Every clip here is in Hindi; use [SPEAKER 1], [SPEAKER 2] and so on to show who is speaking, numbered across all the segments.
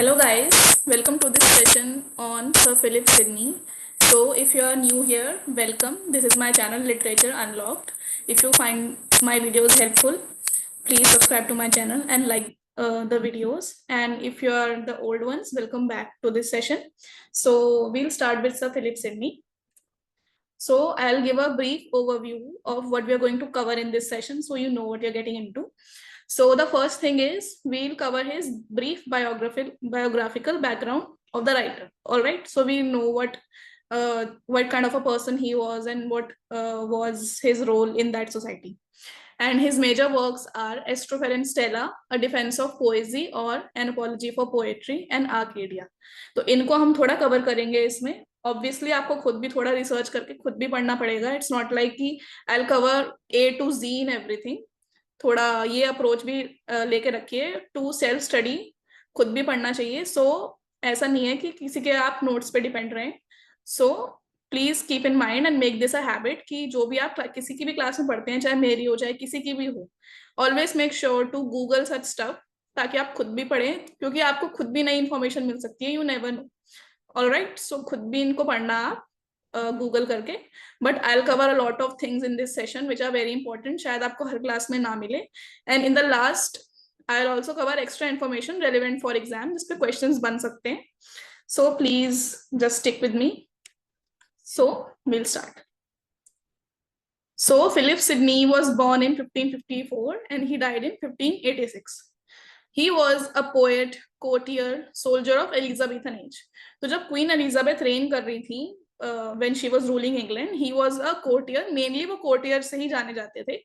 [SPEAKER 1] Hello guys, welcome to this session on Sir Philip Sidney. So if you are new here, welcome. This is my channel Literature Unlocked. If you find my videos helpful, please subscribe to my channel and like the videos. And if you are the old ones, welcome back to this session. So we'll start with Sir Philip Sidney. So I'll give a brief overview of what we are going to cover in this session so you know what you're getting into. So the first thing is we'll cover his brief biographical background of the writer. All right. So we know what kind of a person he was and what was his role in that society. And his major works are Astrophel and Stella, A Defence of Poesie or An Apology for Poetry and Arcadia. तो इनको हम थोड़ा कवर करेंगे इसमें. Obviously आपको खुद भी थोड़ा रिसर्च करके खुद भी पढ़ना पड़ेगा. It's not like कि I'll cover A to Z in everything. थोड़ा ये अप्रोच भी लेके रखिए टू सेल्फ स्टडी, खुद भी पढ़ना चाहिए. सो ऐसा नहीं है कि किसी के आप नोट्स पे डिपेंड रहें. So please keep in mind and make this a habit कि जो भी आप किसी की भी क्लास में पढ़ते हैं, चाहे मेरी हो चाहे किसी की भी हो, always make sure to Google such stuff ताकि आप खुद भी पढ़ें, क्योंकि आपको खुद भी नई इन्फॉर्मेशन मिल सकती है. You never know. Alright, so खुद भी इनको पढ़ना आप गूगल करके. But I will cover a lot of things in this session which are very important. शायद आपको हर क्लास में ना मिले. And in the last I will also cover extra information relevant for exam जिसपे क्वेश्चंस बन सकते हैं. So please just stick with me. So we'll start. So Philip Sidney was born in 1554 and he died in 1586. He was a poet, courtier, soldier of Elizabethan age. तो जब Queen Elizabeth reign कर रही थी, when she was ruling England, he was a courtier. Mainly वो courtier से ही जाने जाते थे.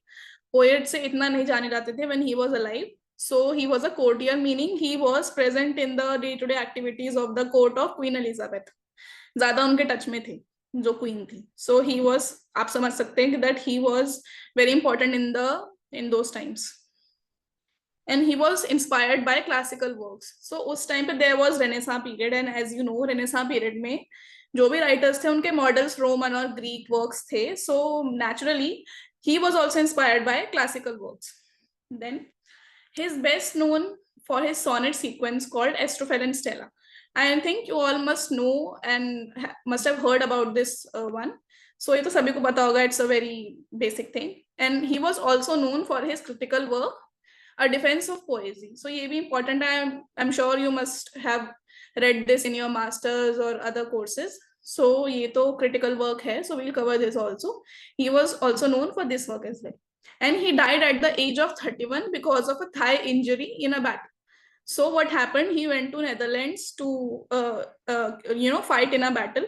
[SPEAKER 1] Poet से इतना नहीं जाने जाते थे when he was alive. So he was a courtier, meaning he was present in the day-to-day activities of the court of Queen Elizabeth. ज्यादा उनके टच में थे जो क्वीन थी. सो ही वॉज, आप समझ सकते हैं कि that he was very important in those times. And he was inspired by classical works. So उस टाइम पे there was renaissance period, and as you know renaissance period में जो भी राइटर्स थे उनके मॉडल्स रोमन और ग्रीक वर्क्स थे. So naturally he was also inspired by classical works. Then his best known for his sonnet sequence called Astrophel and Stella. I think you all must know and must have heard about this one. So ये तो सभी को पता होगा. It's a very basic thing. And he was also known for his critical work, A Defence of Poesie. So ये भी important है. I'm sure you must have read this in your masters or other courses. So ये तो critical work है. So we'll cover this also. He was also known for this work as well. And he died at the age of 31 because of a thigh injury in a battle. So what happened? He went to Netherlands to fight in a battle,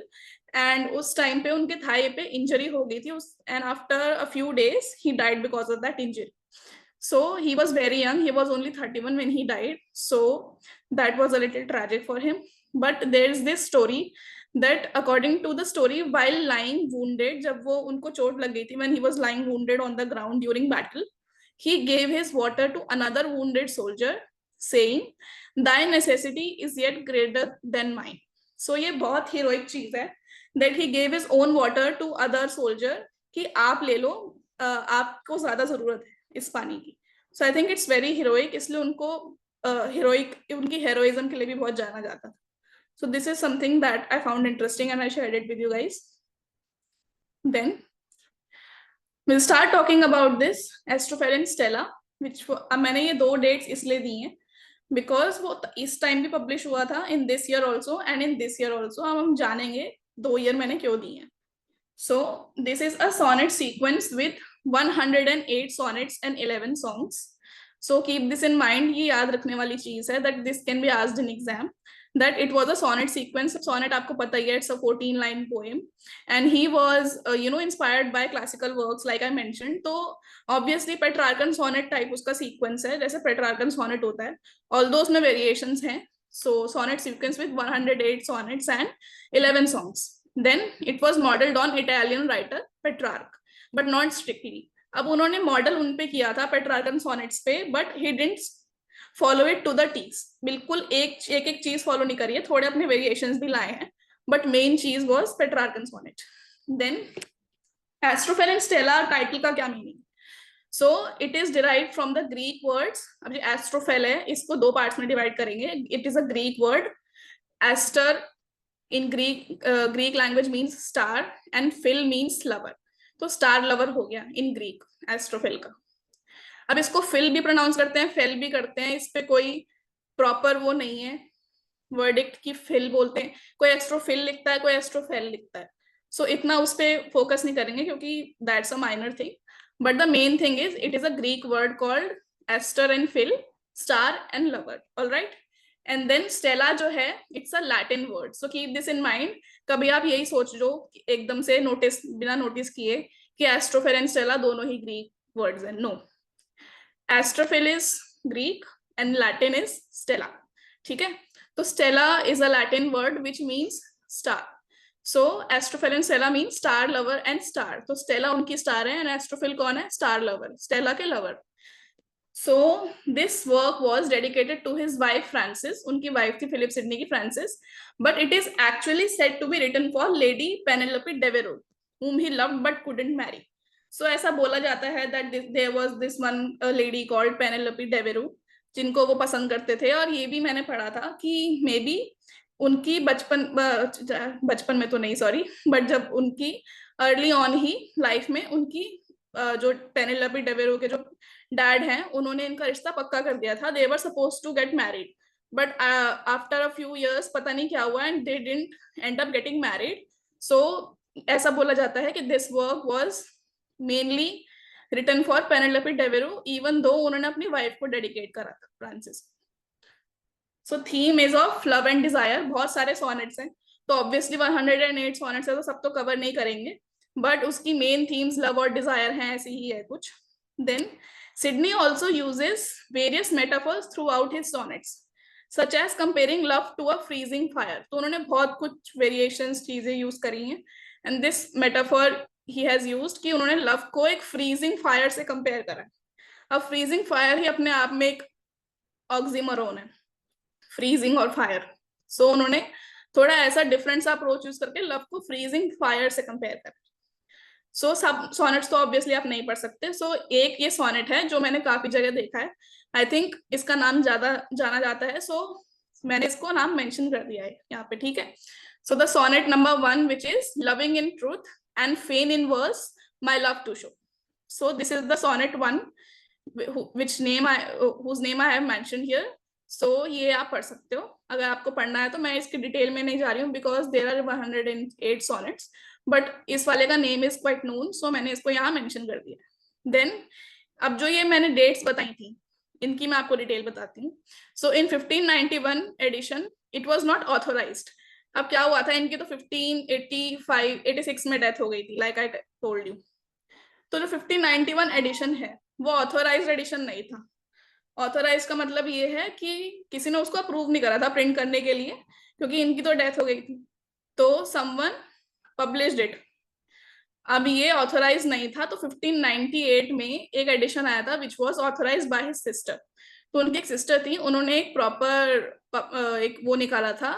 [SPEAKER 1] and उस time पे उनके thigh पे injury हो गई थी. And after a few days he died because of that injury. So he was very young. He was only 31 when he died. So that was a little tragic for him. But there is this story that according to the story, while lying wounded, जब वो उनको चोट लग गई थी, when he was lying wounded on the ground during battle, he gave his water to another wounded soldier, saying, "Thy necessity is yet greater than mine." So ये बहुत heroic चीज है that he gave his own water to other soldier कि आप ले लो, आपको ज्यादा जरूरत है इस पानी की. So I think it's very heroic. इसलिए उनको heroic, उनकी heroism के लिए भी बहुत जाना जाता था. So this is something that I found interesting and I shared it with you guys. Then we'll start talking about this Astrophel and Stella, which मैंने ये दो dates इसलिए दी हैं बिकॉज वो इस टाइम भी पब्लिश हुआ था, in this year also and in this year also. हम जानेंगे 2 ईयर मैंने क्यों दी है. So this is a sonnet sequence with 108 sonnets and 11 songs. So keep this in mind. ये याद रखने वाली चीज है that this can be asked in exam, that it was a sonnet sequence. Sonnet आपको पता ही है, it's a 14-line poem, and he was inspired by classical works like I mentioned. तो obviously Petrarchan sonnet type उसका sequence है, जैसे Petrarchan sonnet होता है, although उसमें variations हैं. So sonnet sequence with 108 sonnets and 11 songs. Then it was modeled on Italian writer Petrarch, but not strictly. अब उन्होंने मॉडल उन पे किया था Petrarchan sonnets पे, but he didn't follow it to the T's. बिल्कुल एक चीज फॉलो नहीं करी है, थोड़े अपने वेरिएशंस भी लाए हैं, but main चीज was Petrarchan sonnet. Then Astrophel and Stella title का क्या meaning? So it is derive from the Greek words. अब जो एस्ट्रोफेल है इसको दो पार्ट्स में डिवाइड करेंगे. It is a Greek word. Aster in Greek language means star and phil means lover. तो स्टार लवर हो गया इन ग्रीक एस्ट्रोफेल का. अब इसको फिल भी प्रोनाउंस करते हैं, फेल भी करते हैं, इस पे कोई प्रॉपर वो नहीं है वर्डिक्ट की फिल बोलते हैं, कोई एस्ट्रोफिल लिखता है, कोई एस्ट्रोफेल लिखता है. सो इतना उस पर फोकस नहीं करेंगे क्योंकि that's a minor thing. But the main thing is it is a Greek word called aster and phil, star and lover. All right. And then Stella जो है it's a Latin word. So keep this in mind. कभी आप यही सोच लो एकदम से नोटिस बिना नोटिस किए कि एस्ट्रोफिल एंड स्टेला दोनों ही ग्रीक वर्ड्स हैं. No, Astrophil is Greek and Latin is Stella. ठीक है. तो Stella is a Latin word which means star. So Astrophil and Stella mean star lover and star. तो स्टेला उनकी स्टार है एंड एस्ट्रोफिल कौन है? स्टार लवर, स्टेला के लवर. So this work was dedicated to his wife Frances. उनकी वाइफ थी फिलिप सिडनी की Francis. But it is actually said to be written for Lady Penelope Devereux, whom he loved but couldn't marry. So ऐसा बोला जाता है that there was this one lady called Penelope Devereux जिनको वो पसंद करते थे. और ये भी मैंने पढ़ा था कि मे बी उनकी बचपन में तो नहीं सॉरी, बट जब उनकी अर्ली ऑन ही लाइफ में उनकी जो पेनेलोपी डेवेरो के जो डैड हैं उन्होंने इनका रिश्ता पक्का कर दिया था. They were suppose to get married but after a few years पता नहीं क्या हुआ and they didn't end up getting married. So ऐसा बोला जाता है कि this work was mainly written for Penelope Devereux even though उन्होंने अपनी वाइफ को डेडिकेट करा था Frances. So theme is of love and desire. बहुत सारे सोनेट्स हैं तो ऑब्वियसली 108 सोनेट्स है तो सब तो कवर नहीं करेंगे, बट उसकी मेन थीम्स लव और डिजायर हैं, ऐसी ही है कुछ. Then Sidney also uses various metaphors throughout his sonnets such as comparing love to a freezing fire. तो उन्होंने बहुत कुछ वेरिएशंस चीजें यूज करी हैं एंड दिस मेटाफर ही हैज यूज्ड कि उन्होंने लव को एक फ्रीजिंग फायर से कंपेयर करा. अब फ्रीजिंग फायर ही अपने आप में एक ऑक्सीमोरोन है, फ्रीजिंग और फायर. सो उन्होंने थोड़ा ऐसा डिफरेंट सा अप्रोच यूज करके लव को फ्रीजिंग फायर से कंपेयर करा. सो सब सोनेट्स तो ऑब्वियसली आप नहीं पढ़ सकते. सो एक ये सोनेट है जो मैंने काफी जगह देखा है. आई थिंक इसका नाम ज्यादा जाना जाता है. सो मैंने इसको नाम मेंशन कर दिया है यहाँ पे. ठीक है. So the sonnet number 1 which is loving in truth and fain in verse my love to show. So this is the sonnet 1 which name whose name I have mentioned here. So ये आप पढ़ सकते हो अगर आपको पढ़ना है तो. मैं इसकी डिटेल में नहीं जा रही हूँ because there are 108 sonnets, but इस वाले का name is quite known, so मैंने इसको यहाँ मेंशन कर दिया. देन अब जो ये मैंने डेट्स बताई थी इनकी मैं आपको डिटेल बताती हूँ. So in 1591 edition it was not authorised. अब क्या हुआ था इनकी तो 1586 में डेथ हो गई थी लाइक आई टोल्ड यू. तो जो 1591 एडिशन है वो ऑथोराइज्ड एडिशन नहीं था. ऑथोराइज का मतलब ये है कि किसी ने उसको अप्रूव नहीं करा था प्रिंट करने के लिए क्योंकि इनकी तो डेथ हो गई थी. तो समवन पब्लिश्ड इट. अब ये ऑथोराइज नहीं था तो 1598 में एक एडिशन आया था which was authorised by his sister. तो उनकी एक सिस्टर थी, उन्होंने एक प्रॉपर एक वो निकाला था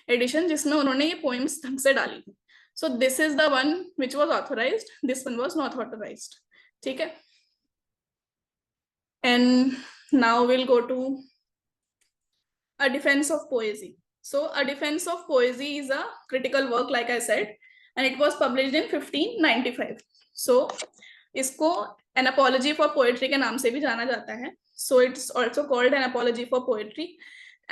[SPEAKER 1] एडिशन जिसमें उन्होंने ये पोएम्स ढंग से डाली थी. So this is the one which was authorised, this one was not authorised. ठीक है. And now we'll go to a defense of poesy. So a defense of poesy is a critical work like I said and it was published in 1595. So इसको an apology for poetry के नाम से भी जाना जाता है. So it's also called an apology for poetry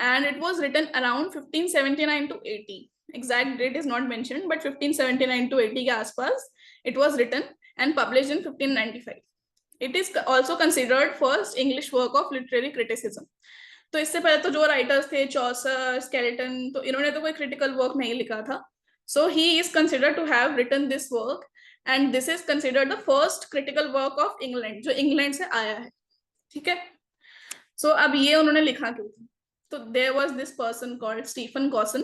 [SPEAKER 1] and it was written around 1579 to 80. Exact date is not mentioned but 1579 to 80 के आसपास it was written and published in 1595. It is also considered first English work of literary criticism. तो इससे पहले तो जो राइटर्स थे चॉसर, स्केलेटन, तो इन्होंने तो कोई क्रिटिकल वर्क नहीं लिखा था. So he is considered to have written this work and this is considered the first critical work of England जो इंग्लैंड से आया है. ठीक है. सो अब ये उन्होंने लिखा क्यों था? तो there was this person called Stephen Gosson.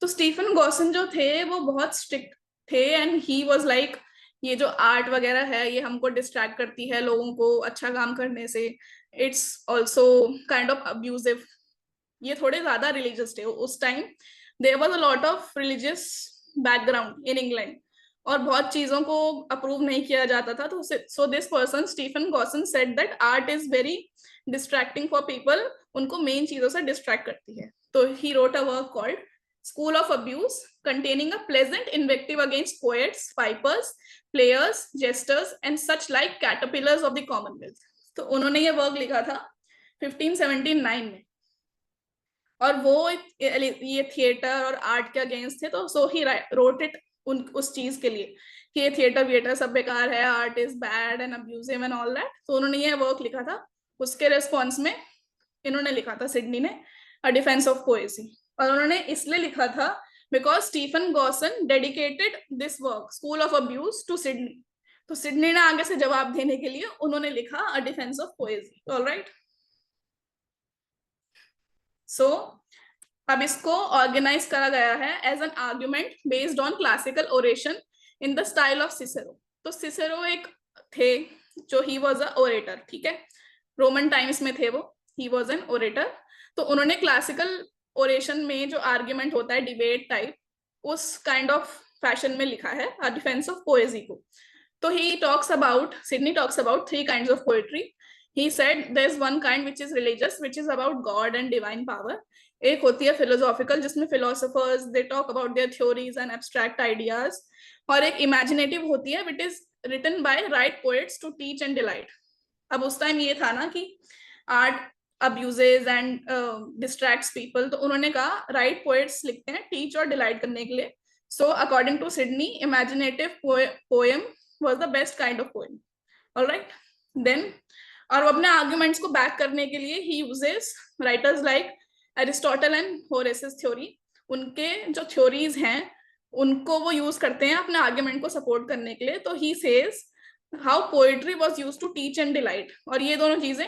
[SPEAKER 1] तो स्टीफन गॉसन जो थे वो बहुत स्ट्रिक्ट थे एंड ही वाज लाइक ये जो आर्ट वगैरह है ये हमको डिस्ट्रैक्ट करती है लोगों को अच्छा काम करने से. It's also kind of abusive. ये थोड़े ज्यादा रिलीजियस थे उस time. There was a lot of religious background in England और बहुत चीजों को अप्रूव नहीं किया जाता था। तो so this person Stephen Gosson said that art is very distracting for people, उनको मेन चीजों से डिस्ट्रैक्ट करती है। तो he wrote a work called School of Abuse containing a pleasant invective against poets, pipers, players, jesters and such like caterpillars of the commonwealth। तो उन्होंने ये वर्क लिखा था 1579 में, और वो ये थिएटर और आर्ट के अगेंस्ट थे। तो सो ही रोट इट उस चीज के लिए कि ये थिएटर विएटर सब बेकार है, art is bad and abusive and all that. तो उन्होंने ये वर्क लिखा था। उसके रिस्पॉन्स में इन्होंने लिखा था, सिडनी ने, अ डिफेंस ऑफ पोएसी। और उन्होंने इसलिए लिखा था because Stephen Gosson dedicated this work school of abuse to Sidney. तो सिडनी ने आगे से जवाब देने के लिए उन्होंने लिखा a defence of poesy. Alright, so अब इसको ऑर्गेनाइज करा गया है as an argument based on classical oration in the style of Cicero. तो सिसेरो एक थे जो ही वॉज अ ओरेटर, ठीक है, रोमन टाइम्स में थे वो, ही वॉज एन ओरेटर। तो उन्होंने क्लासिकल ओरेशन में जो आर्ग्यूमेंट होता है डिबेट टाइप, उस काइंड ऑफ फैशन में लिखा है अ डिफेंस ऑफ पोएजी को। तो he talks about, Sydney talks about three kinds of poetry. he said there's one kind which is religious, which is about God and divine power। एक होती है philosophical, जिसमें philosophers they talk about their theories and abstract ideas। और एक imaginative होती है which is written by right poets to teach and delight। अब उस टाइम ये था ना कि art abuses and distracts people, तो उन्होंने कहा right poets लिखते हैं teach और delight करने के लिए। So according to Sidney, imaginative poem was the best kind of poem। Alright, then और वो अपने आर्ग्यूमेंट्स को बैक करने के लिए he uses writers like Aristotle and Horace's theory. उनके जो थ्योरीज हैं उनको वो यूज करते हैं अपने आर्ग्यूमेंट को सपोर्ट करने के लिए। तो he says how poetry was used to teach and delight. और ये दोनों चीजें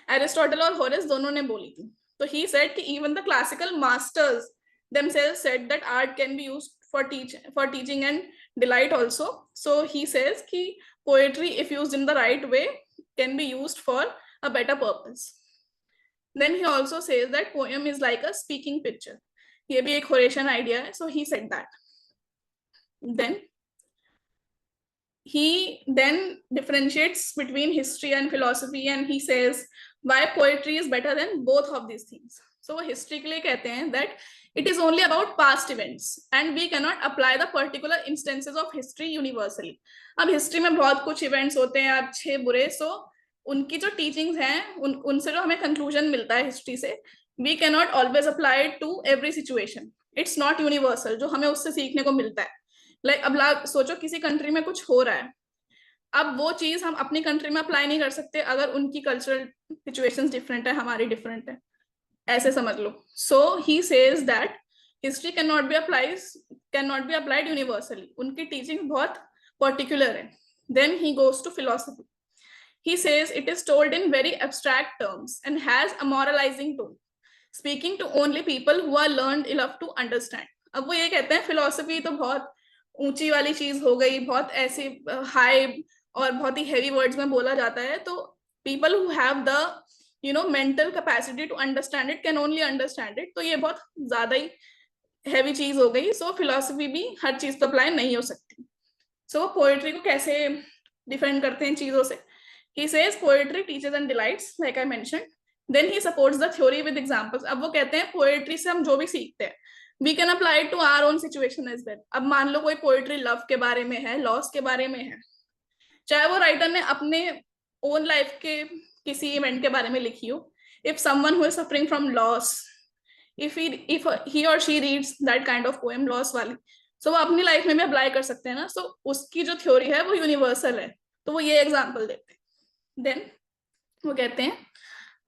[SPEAKER 1] एरिस्टोटल और होरेस दोनों ने बोली थी। तो ही सेड कि even the classical masters themselves said that art can be used for teaching and delight also। So he says कि poetry if used in the right way can be used for a better purpose। Then he also says that poem is like a speaking picture। ये भी एक Horatian idea है। So he said that। Then he then differentiates between history and philosophy and he says why poetry is better than both of these things। So history के लिए कहते हैं that it is only about past events and we cannot apply the particular instances of history universally। अब हिस्ट्री में बहुत कुछ इवेंट्स होते हैं अच्छे बुरे, सो उनकी जो टीचिंग्स हैं उनसे जो हमें कंक्लूजन मिलता है हिस्ट्री से, we can not always apply to every situation. It's not universal जो हमें उससे सीखने को मिलता है। लाइक अब सोचो किसी कंट्री में कुछ हो रहा है, अब वो चीज हम अपनी कंट्री में अप्लाई नहीं कर सकते अगर उनकी कल्चरल सिचुएशंस डिफरेंट है, हमारी डिफरेंट है, ऐसे समझ लो। So he says that history can not be applied universally, उनकी टीचिंग बहुत पर्टिकुलर है। Then he goes to philosophy. He says it is told in very abstract terms and has a moralizing tone, speaking to only people who are learned enough to understand। अब वो ये कहते हैं फिलोसफी तो बहुत ऊंची वाली चीज हो गई, बहुत ऐसी हाई और बहुत ही हैवी वर्ड्स में बोला जाता है, तो people who have the mental capacity to understand it can only understand it। तो ये बहुत ज्यादा ही हैवी चीज हो गई। सो फिलोसफी भी हर चीज पर अप्लाई नहीं हो सकती। सो पोएट्री को कैसे डिफेंड करते हैं चीजों से? He says poetry teaches and delights, like I mentioned। Then he supports the theory with examples। अब वो कहते हैं पोएट्री से हम जो भी सीखते हैं we can apply it to our own situation as well। अब मान लो कोई पोएट्री लव के बारे में है, लॉस के बारे में है, चाहे वो राइटर ने अपने ओन लाइफ के किसी इवेंट के बारे में लिखी हो। if someone who is suffering from loss, if he or she reads that kind of poem, loss वाली, so वो अपनी लाइफ में भी अप्लाई कर सकते हैं ना। so उसकी जो थ्योरी है वो यूनिवर्सल है। तो वो ये एग्जाम्पल देते हैं। देन वो कहते हैं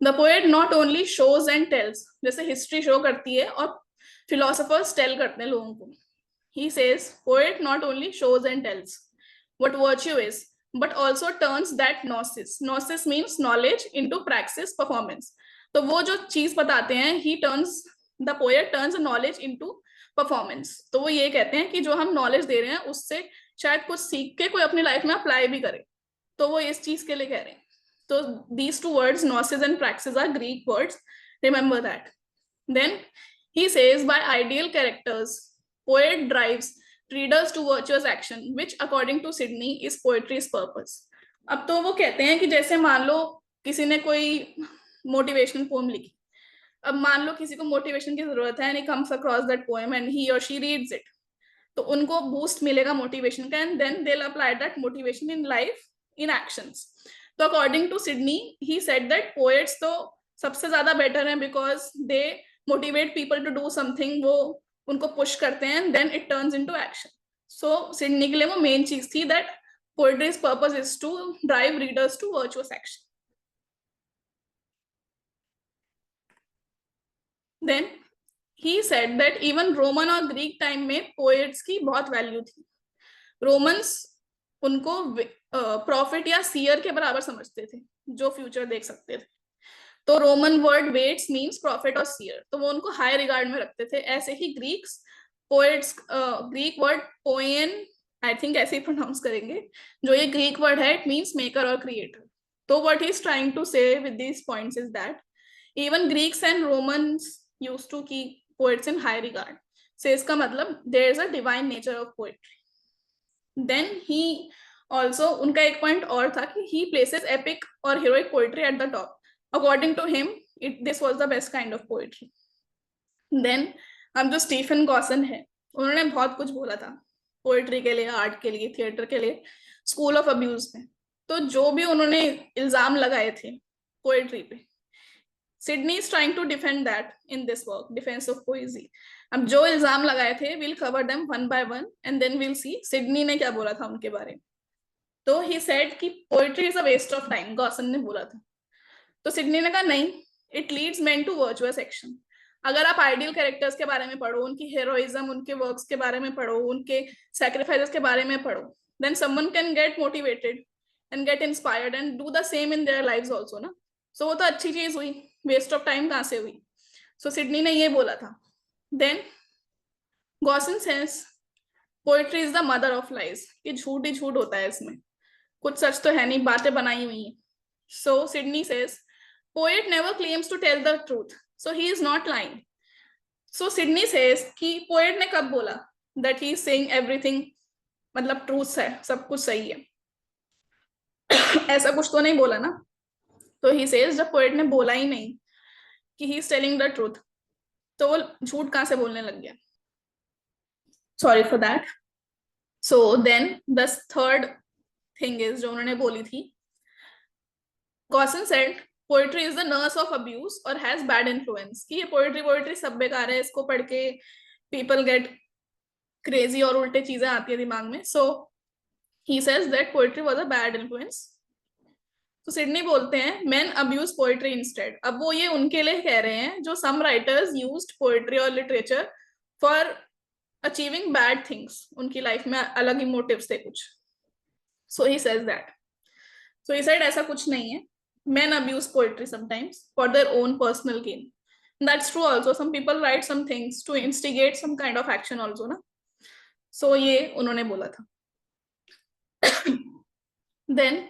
[SPEAKER 1] the poet not only shows and tells, जैसे हिस्ट्री शो करती है और फिलोसोफर्स टेल करते हैं लोगों को। He says poet not only shows and tells what virtue is but also turns that gnosis means knowledge into practice performance. तो वो जो चीज बताते हैं he turns, the poet turns knowledge into performance. तो वो ये कहते हैं कि जो हम नॉलेज दे रहे हैं उससे शायद कुछ सीख के कोई अपनी लाइफ में अप्लाई भी करे। तो वो इस चीज के लिए कह रहे हैं। तो these two words gnosis and praxis are Greek words, remember that। Then he says by ideal characters poet drives readers to virtuous action, which according to Sidney is poetry's purpose. अब तो वो कहते हैं कि जैसे मान लो किसी ने कोई मोटिवेशनल पोएम लिखी, अब मान लो किसी को मोटिवेशन की जरूरत है and he comes across that poem and he और शी रीड्स इट, तो उनको बूस्ट मिलेगा मोटिवेशन का and then they will apply that motivation in life in actions. तो according to Sidney he said that poets तो सबसे ज्यादा बेटर है because they motivate people to do something, वो उनको पुश करते हैं and then it turns into action. So Sidney के लिए वो मेन चीज थी that poetry's purpose is to drive readers to virtuous action. Then he said that even Roman और ग्रीक टाइम में पोएट्स की बहुत वैल्यू थी. रोमन्स उनको प्रॉफिट या सीयर के बराबर समझते थे जो फ्यूचर देख सकते थे. तो Roman word vates means prophet और सीयर, तो वो उनको हाई रिगार्ड में रखते थे. ऐसे ही Greeks poets, Greek word poiein I think ऐसे ही प्रोनाउंस करेंगे, जो ये ग्रीक वर्ड है इट मींस मेकर और क्रिएटर. तो what he is trying to say with these points is that even Greeks and Romans used to keep poets in high regard. So इसका मतलब there is a divine nature of poetry. Then he also, उनका एक पॉइंट और था कि he places epic or heroic poetry at the top. According to him, this was the best kind of poetry. Then हम जो स्टीफन गॉसन है, उन्होंने बहुत कुछ बोला था पोएट्री के लिए, आर्ट के लिए, थिएटर के लिए, स्कूल ऑफ अब्यूज में. तो जो भी उन्होंने इल्जाम लगाए थे पोएट्री पे, Sidney is trying to defend that in this work, Defence of Poesie. अब जो इल्जाम लगाए थे, we'll cover them one by one and then we'll see Sidney ने क्या बोला था उनके बारे में. तो he said कि poetry is a waste of time, Gaussian ने बोला था. तो Sidney ने कहा नहीं, it leads men to virtuous action. अगर आप आइडियल कैरेक्टर्स के बारे में पढ़ो, उनकी हेरोइज्म, उनके वर्क्स के बारे में पढ़ो, उनके सैक्रिफाइसेस के बारे में पढ़ो, then someone can get motivated and get inspired and do the same in their lives also ना. So वो तो अच्छी चीज हुई, वेस्ट ऑफ टाइम कहां से हुई. सो सिडनी ने ये बोला था. देन गॉसन सेंस poetry is the mother of lies, कि झूठ ही झूठ होता है इसमें, कुछ सच तो है नहीं, बातें बनाई हुई हैं. So Sidney says poet never claims to tell the truth, so he is not lying. So Sidney says कि पोएट ने कब बोला that he is saying everything, मतलब ट्रूथ है, सब कुछ सही है, ऐसा कुछ तो नहीं बोला ना. तो ही सेज जब पोएट ने बोला ही नहीं कि he is telling the truth, तो वो झूठ कहां से बोलने लग गया. Sorry for that. So then the third thing is जो उन्होंने बोली थी, Gosson said poetry is the nurse of abuse और हैज बैड इन्फ्लुएंस, कि ये पोएट्री सब बेकार है, इसको पढ़ के पीपल गेट क्रेजी और उल्टे चीजें आती है दिमाग में. So he says that poetry was a bad influence. तो सिडनी बोलते हैं men abuse poetry instead. अब वो ये उनके लिए कह रहे हैं जो some writers used poetry और literature for achieving bad things, उनकी लाइफ में अलग ही मोटिव्स थे कुछ. So he says that. So he said ऐसा कुछ नहीं है, men abuse poetry sometimes for their own personal gain. And that's true also. Some people write some things to instigate some kind of action also ना. So ये उन्होंने बोला था. Then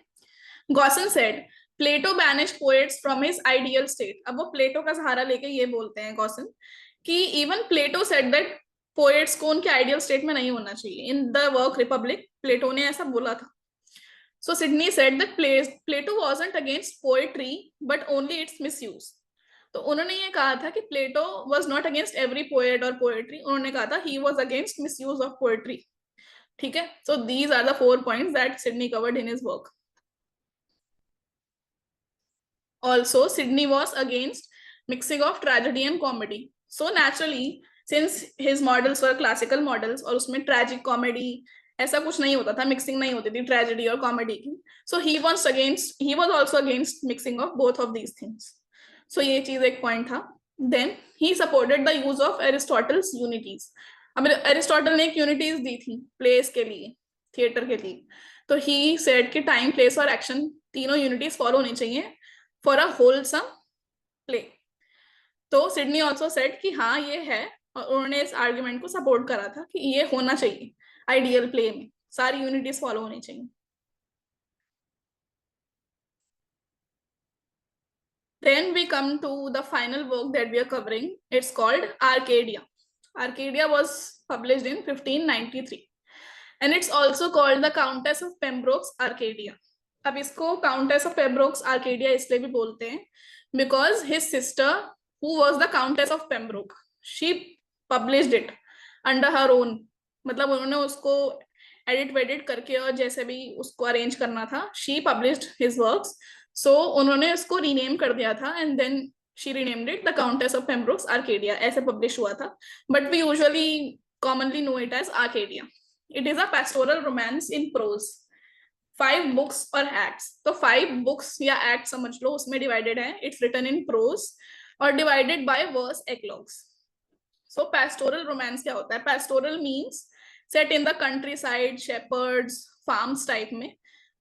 [SPEAKER 1] Gosson said Plato banished poets from his ideal state. अब वो प्लेटो का सहारा लेके ये बोलते हैं गॉसन कि even Plato said that poets को उनके आइडियल स्टेट में नहीं होना चाहिए. In the work Republic Plato ने ऐसा बोला था. So Sidney said that Plato wasn't against poetry but only its misuse. तो उन्होंने ये कहा था कि Plato was not against every poet और पोएट्री, उन्होंने कहा था he was against misuse of poetry. ठीक है. So these are the 4 points that Sydney covered in his work. Also, Sidney was against mixing of tragedy and comedy. So naturally, since his models were classical models और उसमें tragic comedy ऐसा कुछ नहीं होता था, mixing नहीं होती थी tragedy और comedy की. So he was also against mixing of both of these things. So ये चीज एक point था. Then he supported the use of Aristotle's unities. अब एरिस्टोटल ने एक unities दी थी plays के लिए, theater के लिए. तो he said कि time, place और action तीनों unities follow होनी चाहिए for a wholesome play. तो सिडनी ऑल्सो सेड कि हाँ ये है, और उन्होंने इस आर्ग्यूमेंट को सपोर्ट करा था कि ये होना चाहिए आइडियल प्ले में, सारी यूनिटीज फॉलो होनी चाहिए. Then we come to the final work that we are covering. It's called Arcadia. Arcadia was published in 1593. And it's also called the countess of Pembroke's Arcadia. अब इसको काउंटेस ऑफ पेम्ब्रोक्स आर्केडिया इसलिए भी बोलते हैं because his sister who was the countess of Pembroke, she published it under her own, मतलब उन्होंने उसको एडिट वेडिट करके और जैसे भी उसको अरेंज करना था, she published his works, so उन्होंने उसको रीनेम कर दिया था and then she renamed it the countess of Pembroke's Arcadia, ऐसे पब्लिश हुआ था, but we usually commonly know it as Arcadia. It is a pastoral romance in prose. 5 books or acts. तो 5 books या acts समझ लो उसमें divided है. It's written in prose और divided by verse eclogues. So pastoral romance क्या होता है? Pastoral means set in the countryside, shepherds, farms type में.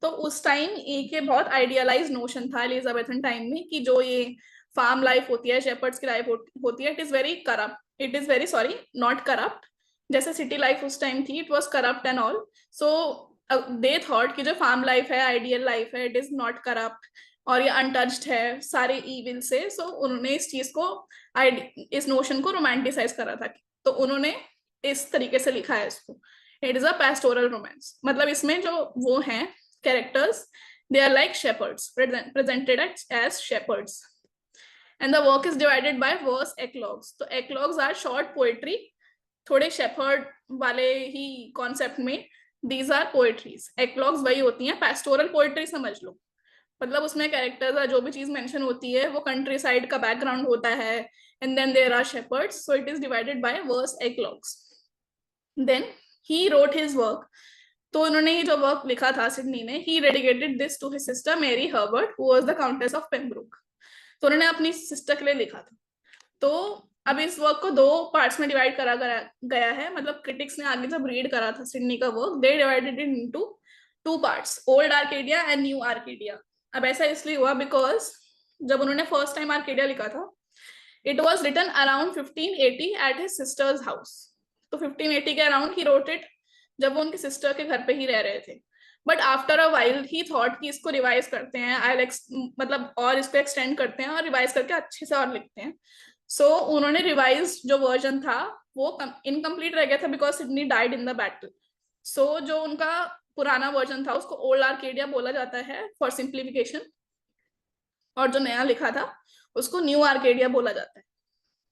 [SPEAKER 1] तो उस टाइम एक ये बहुत आइडियलाइज नोशन था एलिजाबेथन टाइम में कि जो ये फार्म लाइफ होती है, शेपर्ड्स की लाइफ होती है, it is very corrupt, it is very sorry not corrupt, जैसे सिटी लाइफ उस टाइम थी, it was corrupt and all, so they thought कि जो फार्म लाइफ है, आइडियल लाइफ है, इट इज नॉट करप्ट और ये अनटच्ड है सारे इविल से, सो उन्होंने इस चीज को, इस नोशन को रोमांटिसाइज करा था, तो उन्होंने इस तरीके से लिखा है इसको, it is a pastoral romance. मतलब इसमें जो वो हैं characters, they are like shepherds, presented as shepherds, and the work is divided by verse eclogues. तो eclogues are short poetry, थोड़े shepherd वाले ही concept में, these are poetries. eclogues वही होती हैं, pastoral poetry समझ लो, मतलब उसमें कैरेक्टर्स, जो भी चीज मेंशन होती है वो कंट्री साइड का बैकग्राउंड होता है, and then there are shepherds, so it is divided by verse eclogues. Then he wrote his work, तो उन्होंने ये जो वर्क लिखा था सिडनी ने, he dedicated this to his sister Mary Herbert who was the countess of Pembroke, तो उन्होंने अपनी सिस्टर के लिए लिखा था। तो अब इस वर्क को 2 पार्ट्स में डिवाइड करा गया है, मतलब क्रिटिक्स ने आगे जब रीड करा था सिडनी का work, they divided it into 2 parts, old Arcadia and new Arcadia. अब ऐसा इसलिए हुआ बिकॉज जब उन्होंने फर्स्ट टाइम आर्केडिया लिखा था, it was written around 1580 at his sister's house, तो 1580 के अराउंड ही रोट इट, जब वो उनकी सिस्टर के घर पे ही रह रहे थे, but after a while he thought कि इसको रिवाइज करते हैं, मतलब और इसको एक्सटेंड करते हैं और रिवाइज करके अच्छे से और लिखते हैं, सो उन्होंने रिवाइज जो वर्जन था वो इनकम्प्लीट रह गया था because Sidney died in the battle, so जो उनका पुराना वर्जन था उसको ओल्ड आर्केडिया बोला जाता है फॉर सिंप्लीफिकेशन, और जो नया लिखा था उसको न्यू आर्केडिया बोला जाता है।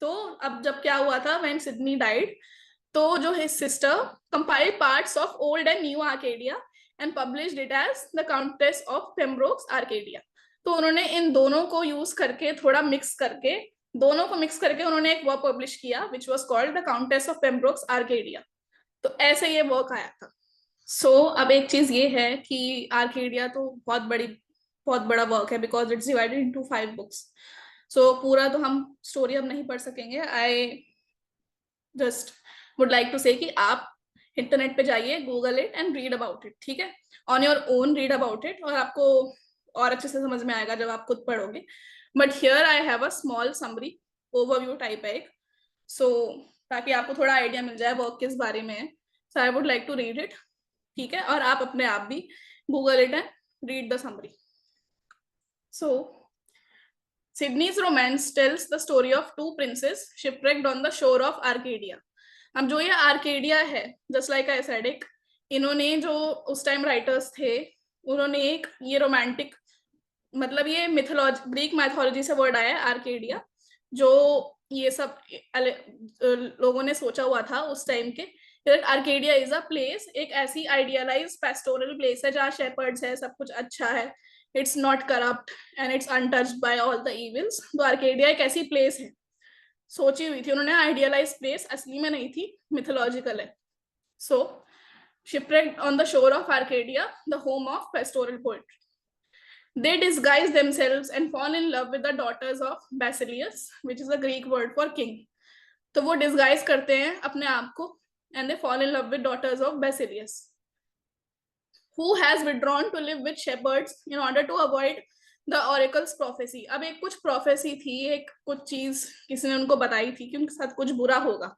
[SPEAKER 1] तो अब जब क्या हुआ था, व्हेन सिडनी डाइड, तो जो his sister compiled parts of old and new Arcadia and published it as the Countess of Pembroke's Arcadia. तो उन्होंने इन दोनों को यूज करके, थोड़ा मिक्स करके, दोनों को मिक्स करके उन्होंने एक वर्क पब्लिश किया which was called the Countess of Pembroke's Arcadia. तो ऐसे ये वर्क आया था। अब एक चीज ये है कि आर्केडिया तो बहुत बड़ा वर्क है because it's divided into 5 books, पूरा तो हम स्टोरी अब नहीं पढ़ सकेंगे। I just would like to say कि आप इंटरनेट पे जाइए, Google it and read about it, ठीक है, on your own read about it, और आपको और अच्छे से समझ में आएगा जब आप खुद पढ़ोगे। But here I have a small summary overview type है एक, ताकि आपको थोड़ा आइडिया मिल जाए वर्क किस बारे में है, so I would like to read it, ठीक है, और आप अपने आप भी Google it and read the summary. Sidney's romance tells the story of 2 princes shipwrecked on the shore of Arcadia. अब जो ये आर्केडिया है, जस्ट लाइक आई सेड, इन्होंने जो उस टाइम राइटर्स थे, उन्होंने एक ये रोमांटिक, मतलब ये मिथोलॉजी, ग्रीक मैथोलॉजी से वर्ड आया है आर्केडिया, जो ये सब लोगों ने सोचा हुआ था उस टाइम के, आर्केडिया इज अ प्लेस, एक ऐसी आइडियलाइज पेस्टोरल प्लेस है जहाँ शेपर्ड्स है, सब कुछ अच्छा है, it's not corrupt and it's untouched by all the evils. तो आर्केडिया एक ऐसी प्लेस है, सोची हुई थी उन्होंने, आइडियलाइज प्लेस, असली में नहीं थी, मिथोलॉजिकल है। Shipwrecked on the shore of Arcadia, the home of pastoral poetry. They disguise themselves and fall in love with the daughters of Basilius, which is a Greek word for king. तो वो डिस्गाइज करते हैं अपने आप को, and they fall in love with daughters of Basilius, who has withdrawn to live with shepherds in order to avoid the oracle's prophecy. अब एक कुछ प्रोफेसी थी, एक कुछ चीज किसी ने उनको बताई थी कि उनके साथ कुछ बुरा होगा,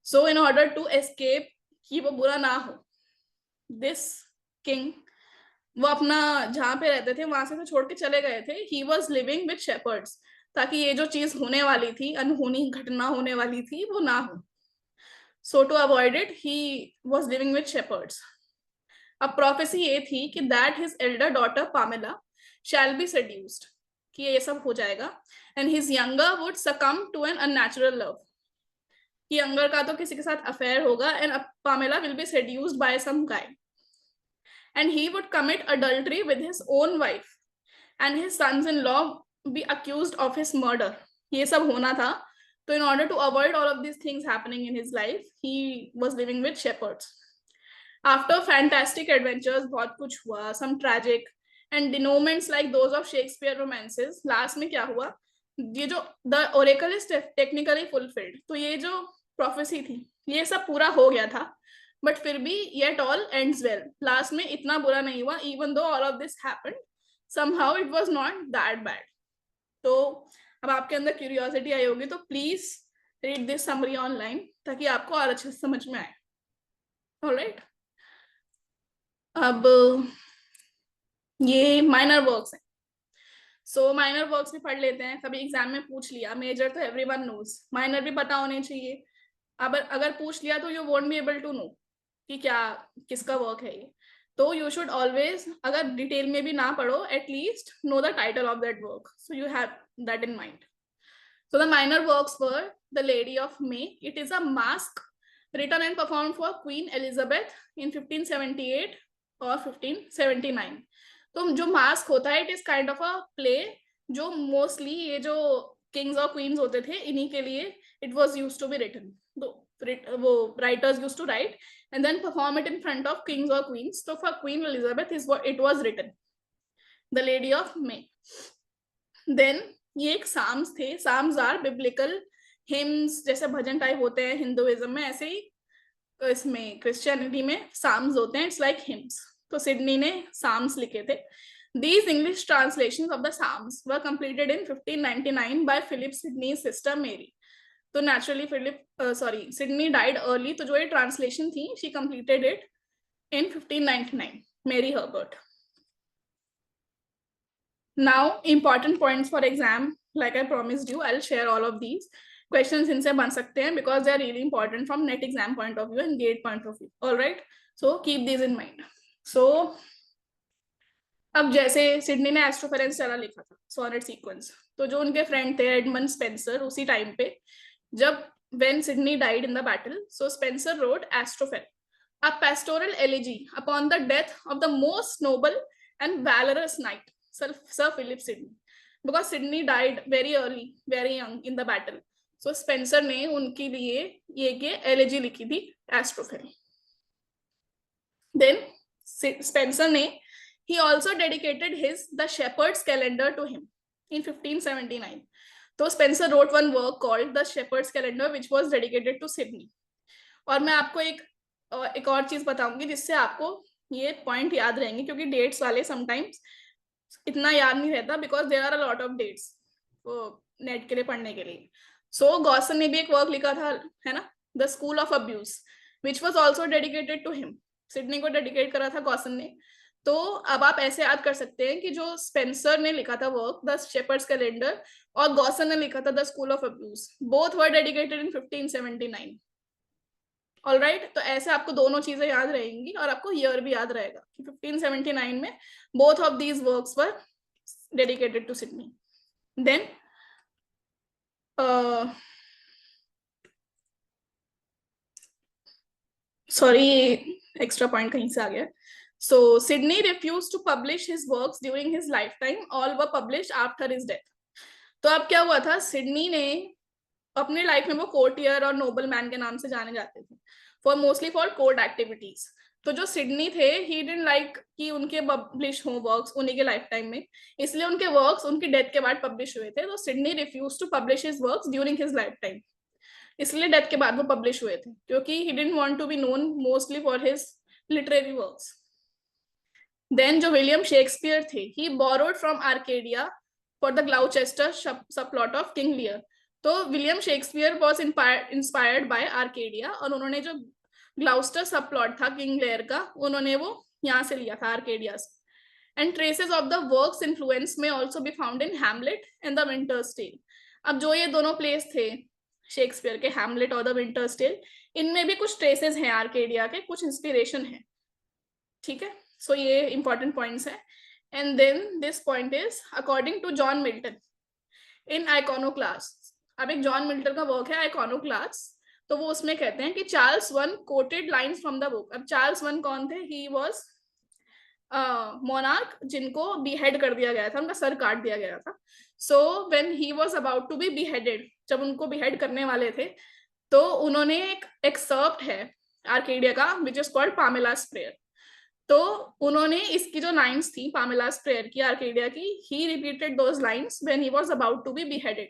[SPEAKER 1] so in order to escape कि वो बुरा ना हो, दिस किंग, वो अपना जहाँ पे रहते थे वहां से तो छोड़ के चले गए थे, he was living with shepherds, ताकि ये जो चीज होने वाली थी, अनहोनी घटना होने वाली थी, वो ना हो। So to avoid it, he was living with shepherds. अब प्रोफेसी ये थी कि that his elder daughter Pamela shall be seduced, कि ये सब हो जाएगा, and his younger would succumb to an unnatural love, कि यंगर का तो किसी के साथ अफेयर होगा, and Pamela will be seduced by some guy, and he would commit adultery with his own wife, and his sons in law be accused of his murder. ये सब होना था. तो in order to avoid all of these things happening in his life, he was living with shepherds. After fantastic adventures, बहुत कुछ हुआ, some tragic and denouements like those of Shakespeare romances. Last में क्या हुआ, ये जो the oracle is technically fulfilled, तो ये जो prophecy थी ये सब पूरा हो गया था, but फिर भी yet all ends well. Last में इतना बुरा नहीं हुआ, even though all of this happened, somehow it was not that bad. तो अब आपके अंदर क्यूरियोसिटी आई होगी, तो please read this summary online ताकि आपको और अच्छे से समझ में आए. ऑलराइट, अब ये माइनर वर्क्स हैं. सो माइनर वर्क्स भी पढ़ लेते हैं. कभी एग्जाम में पूछ लिया, मेजर तो एवरीवन नोज, माइनर भी पता होने चाहिए. अब अगर पूछ लिया तो you won't be able to know कि क्या किसका वर्क है ये. तो यू शुड ऑलवेज, अगर डिटेल में भी ना पढ़ो, at least know the title of that work, so you have that in mind. So the minor works were The Lady of May. It is a masque written and performed for Queen Elizabeth in 1578 or 1579. तो जो मास्क होता है, it is kind of a play जो मोस्टली ये जो किंग्स और क्वींस होते थे इन्हीं के लिए it was used to be written. वो writers used to write and then perform it in front of kings और क्वींस. तो for queen Elizabeth it was written the lady of May. Then ये एक साम्स थे. साम्स आर बिब्लिकल हिम्स, जैसे भजन टाइप होते हैं हिंदुइज्म में, ऐसे ही इसमें क्रिश्चियनिटी में साम्स होते हैं. It's like hymns. तो सिडनी ने साम्स लिखे थे. These English translations of the Psalms were completed in 1599 by Philip Sidney's sister Mary. तो naturally Sidney died early, तो जो ये translation थी, she completed it in 1599. Mary Herbert. Now, important points for exam. Like I promised you, I'll share all of these. Questions इनसे बन सकते हैं because they are really important from net exam point of view and gate point of view. All right. So keep these in mind. So अब जैसे सिडनी ने एस्ट्रोफेल एंड स्टेला लिखा था सोनेट सीक्वेंस, तो जो उनके फ्रेंड थे एडमंड स्पेंसर, उसी टाइम पे जब when Sidney died in the battle, so Spencer wrote Astrophel, a pastoral elegy upon the death of the most noble and valorous knight, Sir Philip Sidney, because Sidney died very early, very young in the battle. So Spencer ने उनके लिए ये elegy लिखी थी Astrophel. Then Spencer ने he also dedicated the shepherd's calendar to him in 1579. तो Spencer wrote one work called the shepherd's calendar which was dedicated to Sidney. और मैं आपको एक और चीज बताऊंगी जिससे आपको ये पॉइंट याद रहेंगे, क्योंकि डेट्स वाले समटाइम्स इतना याद नहीं रहता because there are a lot of dates NET के लिए पढ़ने के लिए. सो गॉसन ने भी एक वर्क लिखा था, है ना, the School of Abuse, which was also dedicated to him. Sidney को डेडिकेट करा था गॉसन ने. तो अब आप ऐसे याद कर सकते हैं कि जो स्पेंसर ने लिखा था वर्क द शेपर्ड्स कैलेंडर और गॉसन ने लिखा था the School of abuse, both were dedicated in 1579. Alright, तो ऐसे आपको दोनों चीजें याद रहेंगी और आपको ईयर भी याद रहेगा कि 1579 में both of these works were dedicated to Sidney. Then sorry extra point कहीं से आ गया. So Sidney refused to publish his works during his lifetime. All were published after his death. तो अब क्या हुआ था, सिडनी ने अपने लाइफ में वो कोर्टियर और नोबल मैन के नाम से जाने जाते थे for mostly for court activities. तो जो सिडनी थे ही डिडंट लाइक कि उनके पब्लिश हो वर्क्स उन्हीं के लाइफ टाइम में, इसलिए उनके वर्क्स उनकी डेथ के बाद पब्लिश हुए थे. तो Sidney refuse to publish his works during his life time, इसलिए डेथ के बाद वो पब्लिश हुए थे, क्योंकि he didn't want to be known mostly for his literary works. Then जो विलियम शेक्सपियर थे, he borrowed from Arcadia for the Gloucester subplot of King Lear. तो William Shakespeare was inspired by Arcadia और उन्होंने जो ग्लाउस्टर सबप्लॉट था किंग लेयर का, उन्होंने वो यहाँ से लिया था आर्केडिया से. And traces of the works influence may also be found in Hamlet and the Winter's Tale. अब जो ये दोनों प्लेस थे, शेक्सपियर के हैमलेट और द विंटर्स टेल, इनमें भी कुछ ट्रेसेस हैं आर्केडिया के, कुछ इंस्पिरेशन है, ठीक है। सो ये इंपॉर्टेंट पॉइंट्स है। And then this point is according to John Milton in Iconoclast. अब एक जॉन मिल्टन का वर्क है आइकोनोक्लास, तो वो उसमें कहते हैं कि Charles one coated lines from the book. अब चार्ल्स वन कौन थे? ही वॉज मोनार्क जिनको बीहेड कर दिया गया था, उनका सर काट दिया गया था। So when he was about to be beheaded, जब उनको बीहेड करने वाले थे, तो उन्होंने एक एक्सर्प्ट है आर्केडिया का which is called Pamela's prayer. तो उन्होंने इसकी जो लाइंस थी पामेलास प्रेयर की आर्केडिया की, he repeated those lines when he was about to be beheaded.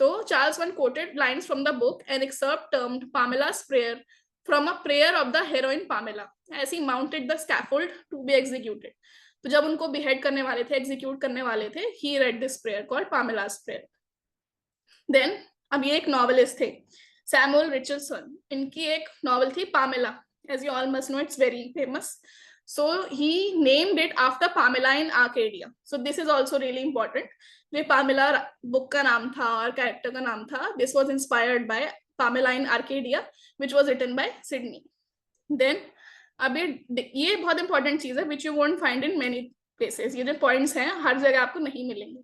[SPEAKER 1] तो Charles one quoted lines from the book an excerpt termed Pamela's prayer from a prayer of the heroine Pamela as he mounted the scaffold to be executed. तो जब उनको बिहेड करने वाले थे, एग्जीक्यूट करने वाले थे, he read this prayer called Pamela's prayer. Then अब ये एक नॉवेलिस्ट थे सैमुअल रिचर्डसन, इनकी एक नॉवल थी Pamela, as you all must know it's very famous. So he named it after Pamela in Arcadia. So this is also really important. ये पामेला बुक का नाम था और कैरेक्टर का नाम था. This was inspired by Pamela in Arcadia, which was written by Sidney. Then अब ये बहुत इंपॉर्टेंट चीज है which you won't find in many places. ये जो पॉइंट्स हैं हर जगह आपको नहीं मिलेंगे.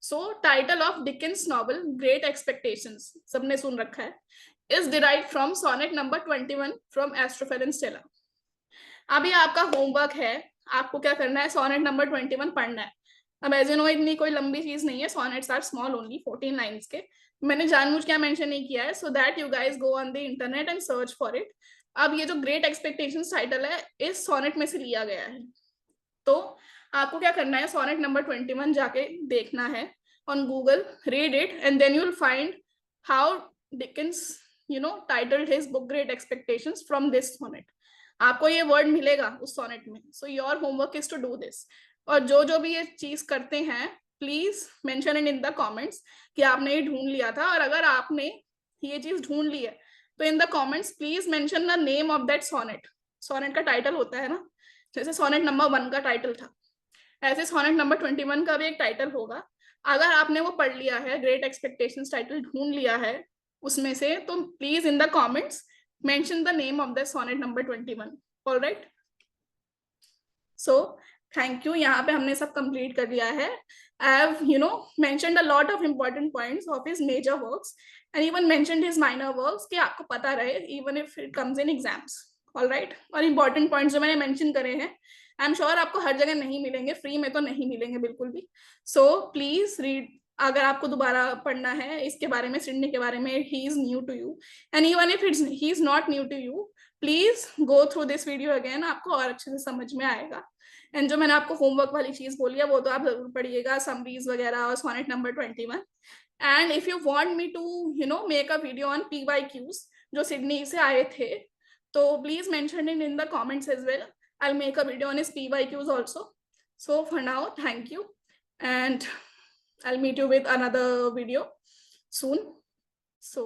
[SPEAKER 1] So title of Dickens novel Great Expectations, सबने सुन रखा है, is derived from sonnet number 21 from Astrophel and Stella. अभी आपका होमवर्क है, आपको क्या करना है, सोनेट नंबर 21 पढ़ना है। अब एज यू नो इतनी कोई लंबी चीज नहीं है, sonnets are small only 14 lines के। मैंने जानबूझ क्या मेंशन नहीं किया है, so that you guys go on the internet and search for it. अब ये जो ग्रेट एक्सपेक्टेशंस टाइटल है इस सोनेट में से लिया गया है, तो आपको क्या करना है, सोनेट नंबर 21 जाके देखना है on Google, read it and then you will find how Dickens titled his book Great Expectations from this sonnet. आपको ये वर्ड मिलेगा उस सोनेट में। So your homework is to do this. और जो भी ये चीज करते हैं please mention it in the comments कि आपने ये ढूंढ लिया था, और अगर आपने ये चीज ढूंढ ली है तो in the comments please mention the name of that sonnet. Sonnet का टाइटल होता है ना, जैसे सोनेट नंबर 1 का टाइटल था, ऐसे सोनेट नंबर 21 का भी एक टाइटल होगा। अगर आपने वो पढ़ लिया है, ग्रेट एक्सपेक्टेशंस टाइटल ढूंढ लिया है उसमें से, तो please in the comments mention the name of the sonnet number 21. All right, so thank you. यहाँ पे हमने सब complete कर लिया है. I have mentioned a lot of important points of his major works and even mentioned his minor works कि आपको पता रहे even if it comes in exams. All right, और important points जो मैंने mention करे हैं I'm sure आपको हर जगह नहीं मिलेंगे, फ्री में तो नहीं मिलेंगे बिल्कुल भी. So please read. अगर आपको दोबारा पढ़ना है इसके बारे में, सिडनी के बारे में, he is new to you and even if he is not new to you, please go through this video again, आपको और अच्छे से समझ में आएगा। एंड जो मैंने आपको होमवर्क वाली चीज बोली है वो तो आप जरूर पढ़िएगा, समरीज वगैरह और sonnet number 21। And if you want me to make a video on PYQs जो सिडनी से आए थे, तो please mention it in the comments as well. I'll make a video on his PYQs also. So for now, thank you, and I'll meet you with another video soon. So